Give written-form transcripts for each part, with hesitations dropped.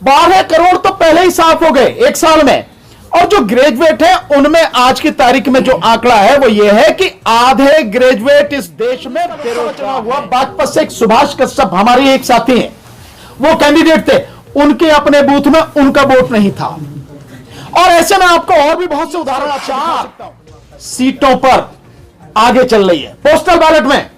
12 करोड़ तो पहले ही साफ हो गए एक साल में। और जो ग्रेजुएट है उनमें आज की तारीख में जो आंकड़ा है वो ये है कि आधे ग्रेजुएट इस देश में बेरोजगार हुआ। बागपत से एक सुभाष कश्यप हमारे एक साथी हैं, वो कैंडिडेट थे, उनके अपने बूथ में उनका वोट नहीं था। और ऐसे में आपको और भी बहुत से उदाहरण 4 सीटों पर आगे चल रही है पोस्टल बैलेट में,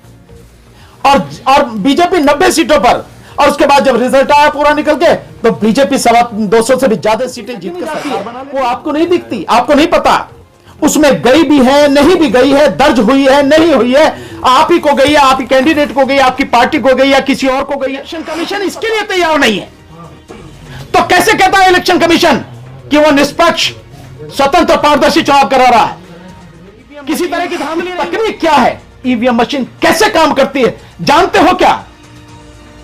और बीजेपी 90 सीटों पर। और उसके बाद जब रिजल्ट आया पूरा निकल के तो बीजेपी 200 से भी ज्यादा सीटें जीत के सरकार बना ली। वो आपको नहीं दिखती, आपको नहीं पता उसमें गई भी है, नहीं भी गई है, दर्ज हुई है, नहीं हुई है, आप ही को गई है, आपकी कैंडिडेट को गई, आपकी पार्टी को गई या किसी और को गई है। इलेक्शन कमीशन इसके लिए तैयार नहीं है। तो कैसे कहता है इलेक्शन कमीशन कि वो निष्पक्ष स्वतंत्र पारदर्शी चुनाव करा रहा है? किसी तरह की धांधली तकनीक क्या है, ईवीएम मशीन कैसे काम करती है जानते हो क्या?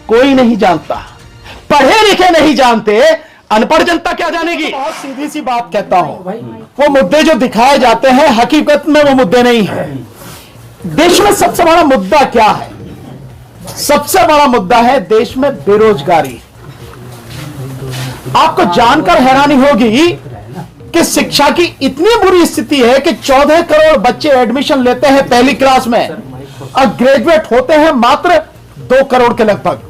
कोई नहीं जानता, पढ़े लिखे नहीं जानते, अनपढ़ जनता क्या जानेगी? बहुत सीधी सी बात कहता हूं, वो मुद्दे जो दिखाए जाते हैं हकीकत में वो मुद्दे नहीं है। देश में सबसे बड़ा मुद्दा क्या है? सबसे बड़ा मुद्दा है देश में बेरोजगारी। आपको जानकर हैरानी होगी कि शिक्षा की इतनी बुरी स्थिति है कि 14 करोड़ बच्चे एडमिशन लेते हैं पहली क्लास में और ग्रेजुएट होते हैं मात्र 2 करोड़ के लगभग।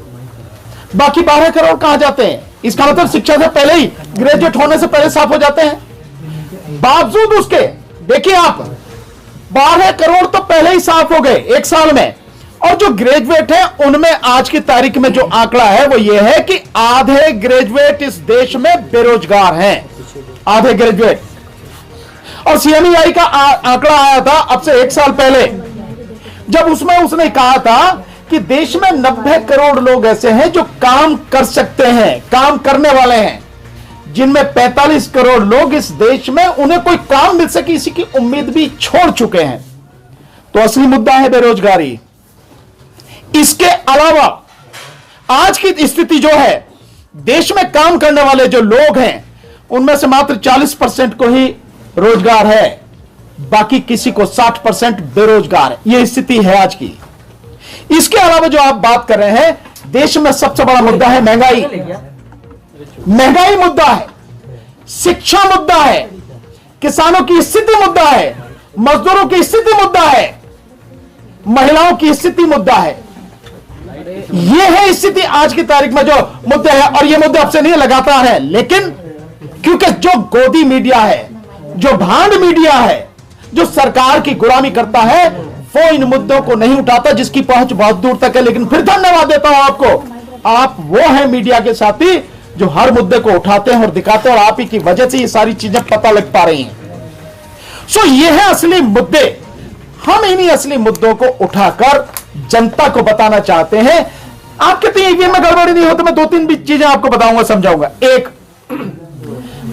बाकी 12 करोड़ कहां जाते हैं? इसका मतलब शिक्षा से पहले ही, ग्रेजुएट होने से पहले साफ हो जाते हैं। बावजूद उसके देखिए आप, 12 करोड़ तो पहले ही साफ हो गए एक साल में। और जो ग्रेजुएट है उनमें आज की तारीख में जो आंकड़ा है वो ये है कि आधे ग्रेजुएट इस देश में बेरोजगार हैं, आधे ग्रेजुएट। और सीएमईआई का आंकड़ा आया था अब से 1 साल पहले, जब उसमें उसने कहा था कि देश में 90 करोड़ लोग ऐसे हैं जो काम कर सकते हैं, काम करने वाले हैं, जिनमें 45 करोड़ लोग इस देश में उन्हें कोई काम मिल सके इसी की उम्मीद भी छोड़ चुके हैं। तो असली मुद्दा है बेरोजगारी। इसके अलावा आज की स्थिति जो है, देश में काम करने वाले जो लोग हैं उनमें से मात्र 40% को ही रोजगार है, बाकी किसी को 60% बेरोजगार है। यह स्थिति है आज की। इसके अलावा जो आप बात कर रहे हैं, देश में सबसे बड़ा मुद्दा है महंगाई। महंगाई मुद्दा है, शिक्षा मुद्दा है, किसानों की स्थिति मुद्दा है, मजदूरों की स्थिति मुद्दा है, महिलाओं की स्थिति मुद्दा है। यह है स्थिति आज की तारीख में जो मुद्दे हैं। और ये मुद्दे आपसे नहीं लगातार है, लेकिन क्योंकि जो गोदी मीडिया है, जो भांड मीडिया है, जो सरकार की गुलामी करता है, वो इन मुद्दों को नहीं उठाता, जिसकी पहुंच बहुत दूर तक है। लेकिन फिर धन्यवाद देता हूं आपको, आप वो हैं मीडिया के साथी जो हर मुद्दे को उठाते हैं और दिखाते हैं, और आप ही की वजह से ये सारी चीजें पता लग पा रही हैं। सो ये है असली मुद्दे। हम इन्हीं असली मुद्दों को उठाकर जनता को बताना चाहते हैं। आप कहते हैं ईवीएम में गड़बड़ी नहीं होती, मैं 2-3 भी चीजें आपको बताऊंगा, समझाऊंगा। एक,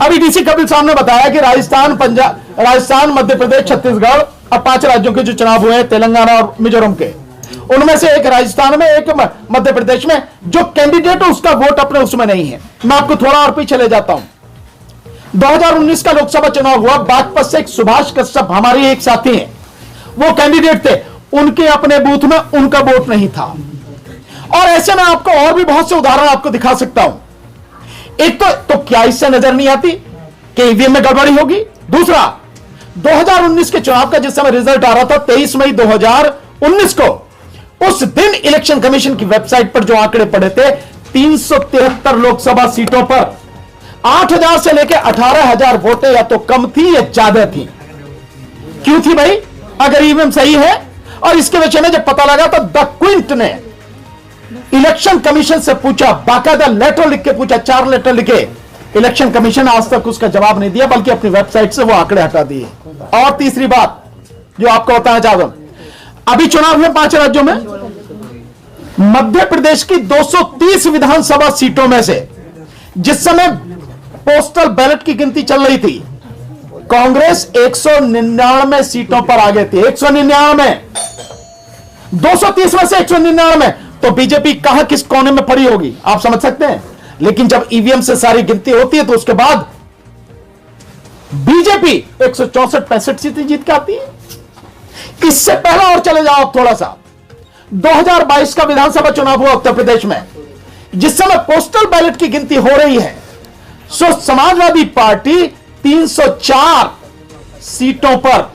अभी डीसी कपिल साहब ने बताया कि राजस्थान, मध्य प्रदेश, छत्तीसगढ़ और 5 राज्यों के जो चुनाव हुए हैं, तेलंगाना और मिजोरम के, उनमें से एक राजस्थान में, एक मध्य प्रदेश में, जो कैंडिडेट है उसका वोट अपने उसमें नहीं है। मैं आपको थोड़ा और पीछे ले जाता हूं। 2019 का लोकसभा चुनाव हुआ, बागपत से एक सुभाष कश्यप हमारे एक साथी हैं, वो कैंडिडेट थे, उनके अपने बूथ में उनका वोट नहीं था। और ऐसे में आपको और भी बहुत से उदाहरण आपको दिखा सकता हूं। एक तो क्या इससे नजर नहीं आती कि ईवीएम में गड़बड़ी होगी? दूसरा, 2019 के चुनाव का जिस समय रिजल्ट आ रहा था 23 मई 2019 को, उस दिन इलेक्शन कमीशन की वेबसाइट पर जो आंकड़े पड़े थे, 373 लोकसभा सीटों पर 8,000 से लेकर 18,000 वोटें या तो कम थी या ज्यादा थी। क्यों थी भाई? अगर ईवीएम सही है। और इसके विषय में जब पता लगा तो द क्विंट ने इलेक्शन कमीशन से पूछा, बाकायदा लेटर लिख के पूछा, 4 लेटर लिखे। इलेक्शन कमीशन आज तक उसका जवाब नहीं दिया, बल्कि अपनी वेबसाइट से वो आंकड़े हटा दिए। और तीसरी बात जो आपको बताना चाहता हूं, अभी चुनाव हुए 5 राज्यों में, मध्य प्रदेश की 230 विधानसभा सीटों में से जिस समय पोस्टल बैलेट की गिनती चल रही थी, कांग्रेस 199 सीटों पर आ गई थी। 199, 230 में से 199, तो बीजेपी कहां किस कोने में पड़ी होगी आप समझ सकते हैं। लेकिन जब ईवीएम से सारी गिनती होती है तो उसके बाद बीजेपी 164-65 सीटें जीत के आती है। इससे पहले और चले जाओ आप थोड़ा सा, 2022 का विधानसभा चुनाव हुआ उत्तर प्रदेश में, जिस समय पोस्टल बैलेट की गिनती हो रही है, सो समाजवादी पार्टी 304 सीटों पर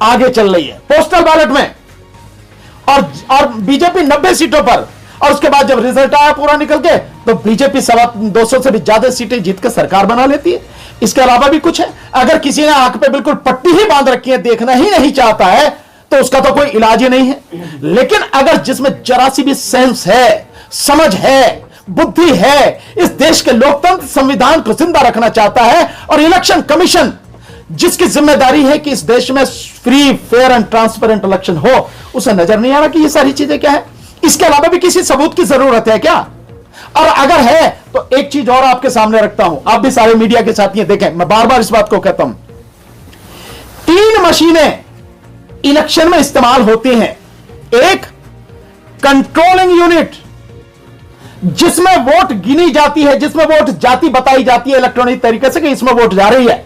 आगे चल रही है पोस्टल बैलेट में, और बीजेपी 90 सीटों पर। और उसके बाद जब रिजल्ट आया पूरा निकल के, तो बीजेपी 200 से भी ज्यादा सीटें जीत कर सरकार बना लेती है। इसके अलावा भी कुछ है। अगर किसी ने आंख पे बिल्कुल पट्टी ही बांध रखी है, देखना ही नहीं चाहता है, तो उसका तो कोई इलाज ही नहीं है। लेकिन अगर जिसमें जरा सी भी सेंस है, समझ है, बुद्धि है, इस देश के लोकतंत्र संविधान को जिंदा रखना चाहता है, और इलेक्शन कमीशन जिसकी जिम्मेदारी है कि इस देश में free, fair and transparent election हो, उसे नजर नहीं आ रहा कि ये सारी चीजें क्या है। इसके अलावा भी किसी सबूत की जरूरत है क्या? और अगर है तो एक चीज और आपके सामने रखता हूं, आप भी सारे मीडिया के साथ ये देखें, मैं बार बार इस बात को कहता हूं। 3 मशीनें इलेक्शन में इस्तेमाल होती हैं। एक कंट्रोलिंग यूनिट जिसमें वोट गिनी जाती है, जिसमें वोट जाति बताई जाती है इलेक्ट्रॉनिक तरीके से कि इसमें वोट जा रही है,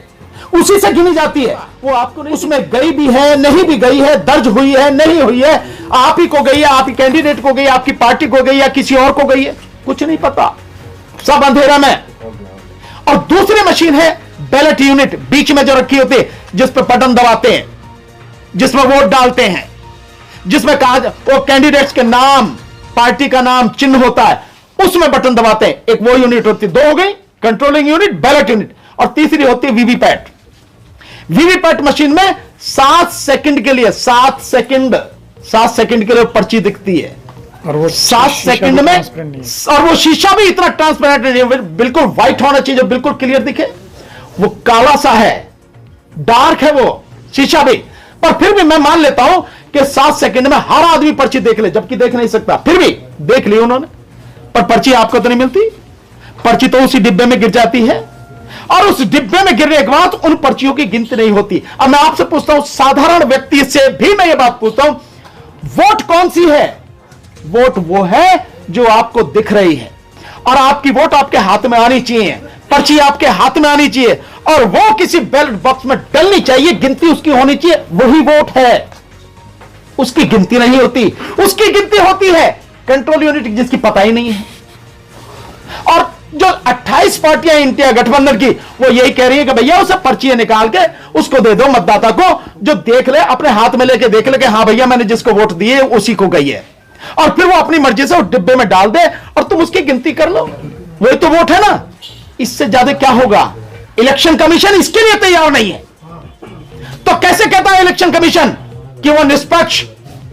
उसी से गिनी जाती है। वो आपको नहीं, उसमें गई भी है, नहीं भी गई है, दर्ज हुई है, नहीं हुई है, आप ही को गई है, आपकी कैंडिडेट को गई, आपकी पार्टी को गई या किसी और को गई है, कुछ नहीं पता, सब अंधेरा में। और दूसरी मशीन है बैलेट यूनिट, बीच में जो रखी होती है, जिस पर बटन दबाते हैं, जिसमें वोट डालते हैं, जिसमें कहा वो कैंडिडेट्स के नाम, पार्टी का नाम, चिन्ह होता है, उसमें बटन दबाते हैं। एक वो यूनिट होती है। 2 हो गई, कंट्रोलिंग यूनिट, बैलेट यूनिट, और तीसरी होती है वीवीपैट। वीवीपैट मशीन में 7 सेकंड के लिए 7 सेकंड के लिए पर्ची दिखती है, और वो 7 सेकंड में, और वो शीशा भी इतना ट्रांसपेरेंट नहीं है, बिल्कुल व्हाइट होना चाहिए, बिल्कुल क्लियर दिखे। वो काला सा है, डार्क है वो शीशा भी, पर फिर भी मैं मान लेता हूं कि 7 सेकंड में हर आदमी पर्ची देख ले, जबकि देख नहीं सकता, फिर भी देख ली उन्होंने। पर पर्ची आपको तो नहीं मिलती, पर्ची तो उसी डिब्बे में गिर जाती है, और उस डिब्बे में गिरने के बाद उन पर्चियों की गिनती नहीं होती। अब मैं आपसे पूछता हूं, साधारण व्यक्ति से भी मैं ये बात पूछता हूं, वोट कौन सी है? वोट वो है जो आपको दिख रही है, और आपकी वोट आपके हाथ में आनी चाहिए, पर्ची आपके हाथ में आनी चाहिए, और वो किसी बैलेट बॉक्स में डलनी चाहिए, गिनती उसकी होनी चाहिए, वही वोट है। उसकी गिनती नहीं होती, उसकी गिनती होती है कंट्रोल यूनिट जिसकी पता ही नहीं है। और जो 28 पार्टियां इंडिया गठबंधन की, वो यही कह रही है कि भैया उसे पर्चियां निकाल के उसको दे दो मतदाता को, जो देख ले, अपने हाथ में लेके देख ले कि हाँ भैया मैंने जिसको वोट दी है उसी को गई है, और फिर वो अपनी मर्जी से उस डिब्बे में डाल दे और तुम उसकी गिनती कर लो, वही तो वोट है ना। इससे ज्यादा क्या होगा? इलेक्शन कमीशन इसके लिए तैयार नहीं है, तो कैसे कहता है इलेक्शन कमीशन कि वो निष्पक्ष,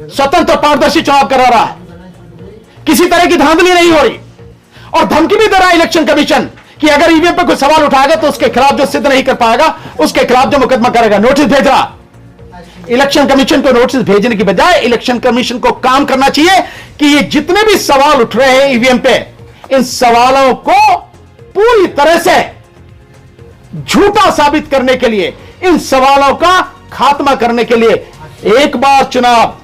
स्वतंत्र, पारदर्शी चुनाव करा रहा है, किसी तरह की धांधली नहीं हो रही, और धमकी भी दे रहा है इलेक्शन कमीशन कि अगर ईवीएम पे कोई सवाल उठाएगा तो उसके खिलाफ, जो सिद्ध नहीं कर पाएगा उसके खिलाफ जो मुकदमा करेगा, नोटिस भेज रहा। इलेक्शन कमीशन को नोटिस भेजने की बजाय इलेक्शन कमीशन को काम करना चाहिए कि ये जितने भी सवाल उठ रहे हैं ईवीएम पे, इन सवालों को पूरी तरह से झूठा साबित करने के लिए, इन सवालों का खात्मा करने के लिए एक बार चुनाव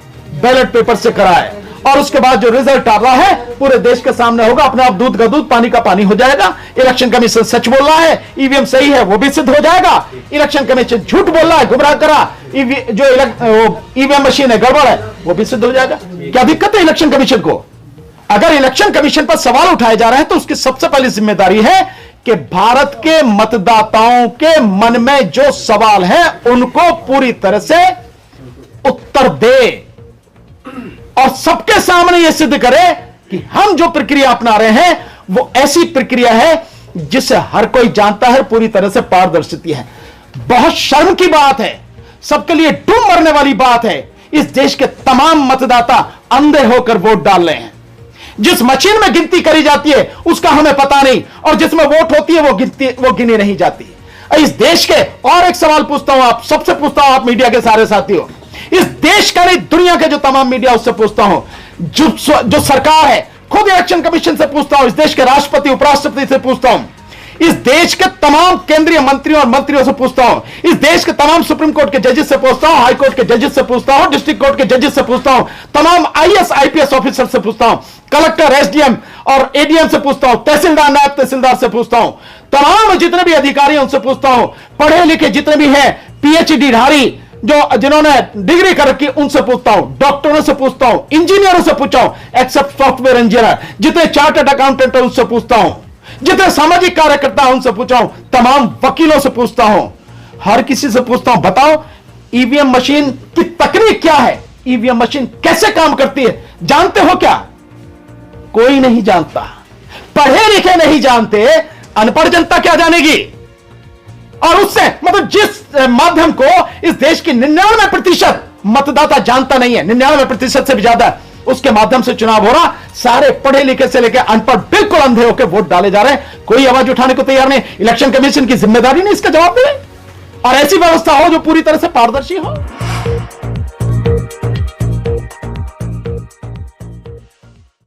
बैलेट पेपर से कराए, और उसके बाद जो रिजल्ट आ रहा है पूरे देश के सामने होगा, अपने आप दूध का दूध पानी का पानी हो जाएगा। इलेक्शन कमीशन सच बोल रहा है, ईवीएम सही है, वो भी सिद्ध हो जाएगा। इलेक्शन कमीशन झूठ बोल रहा है, गुमराह करा, जो ईवीएम मशीन है गड़बड़ है, वो भी सिद्ध हो जाएगा। क्या दिक्कत है इलेक्शन कमीशन को? अगर इलेक्शन कमीशन पर सवाल उठाए जा रहे हैं तो उसकी सबसे पहली जिम्मेदारी है कि भारत के मतदाताओं के मन में जो सवाल है उनको पूरी तरह से उत्तर दे, और सबके सामने यह सिद्ध करे कि हम जो प्रक्रिया अपना रहे हैं वो ऐसी प्रक्रिया है जिसे हर कोई जानता है, पूरी तरह से पारदर्शिता है। बहुत शर्म की बात है, सबके लिए डूब मरने वाली बात है, इस देश के तमाम मतदाता अंधे होकर वोट डाल रहे हैं। जिस मशीन में गिनती करी जाती है उसका हमें पता नहीं, और जिसमें वोट होती है वो गिनी नहीं जाती। इस देश के, और एक सवाल पूछता हूं, आप सबसे पूछता हूं, आप मीडिया के सारे साथियों, इस देश का नहीं दुनिया के जो तमाम मीडिया, उससे पूछता हूं, जो सरकार है, खुद इलेक्शन कमीशन से पूछता हूं, इस देश के राष्ट्रपति, उपराष्ट्रपति से पूछता हूं, इस देश के तमाम केंद्रीय मंत्रियों और मंत्रियों से पूछता हूं, इस देश के तमाम सुप्रीम कोर्ट के जजेस से पूछता हूं, हाई कोर्ट के जजेस से पूछता हूं, डिस्ट्रिक्ट कोर्ट के जजेस से पूछता हूं, तमाम आईएएस आईपीएस ऑफिसर से पूछता हूं, कलेक्टर, एसडीएम और एडीएम से पूछता हूं, तहसीलदार, नायब तहसीलदार से पूछता हूं, तमाम जितने भी अधिकारी उनसे पूछता हूं, पढ़े लिखे जितने भी हैं, पीएचडी धारी, जिन्होंने डिग्री कर रखी, उनसे पूछता हूं, डॉक्टरों से पूछता हूं, इंजीनियरों से पूछा हूं, एक्सेप्ट सॉफ्टवेयर इंजीनियर, जितने चार्टर्ड अकाउंटेंट है उनसे पूछता हूं, जितने सामाजिक कार्यकर्ता हैं उनसे पूछा हूं, तमाम वकीलों से पूछता हूं, हर किसी से पूछता हूं, बताओ ईवीएम मशीन की तकनीक क्या है, ईवीएम मशीन कैसे काम करती है, जानते हो क्या? कोई नहीं जानता। पढ़े लिखे नहीं जानते, अनपढ़ जनता क्या जानेगी? और उससे मतलब जिस माध्यम को इस देश की 99% मतदाता जानता नहीं है, 99% से भी ज्यादा, उसके माध्यम से चुनाव हो रहा, सारे पढ़े लिखे से लेकर अनपढ़ बिल्कुल अंधे होकर वोट डाले जा रहे हैं। कोई आवाज उठाने को तैयार नहीं। इलेक्शन कमीशन की जिम्मेदारी नहीं इसका जवाब दे, और ऐसी व्यवस्था हो जो पूरी तरह से पारदर्शी हो।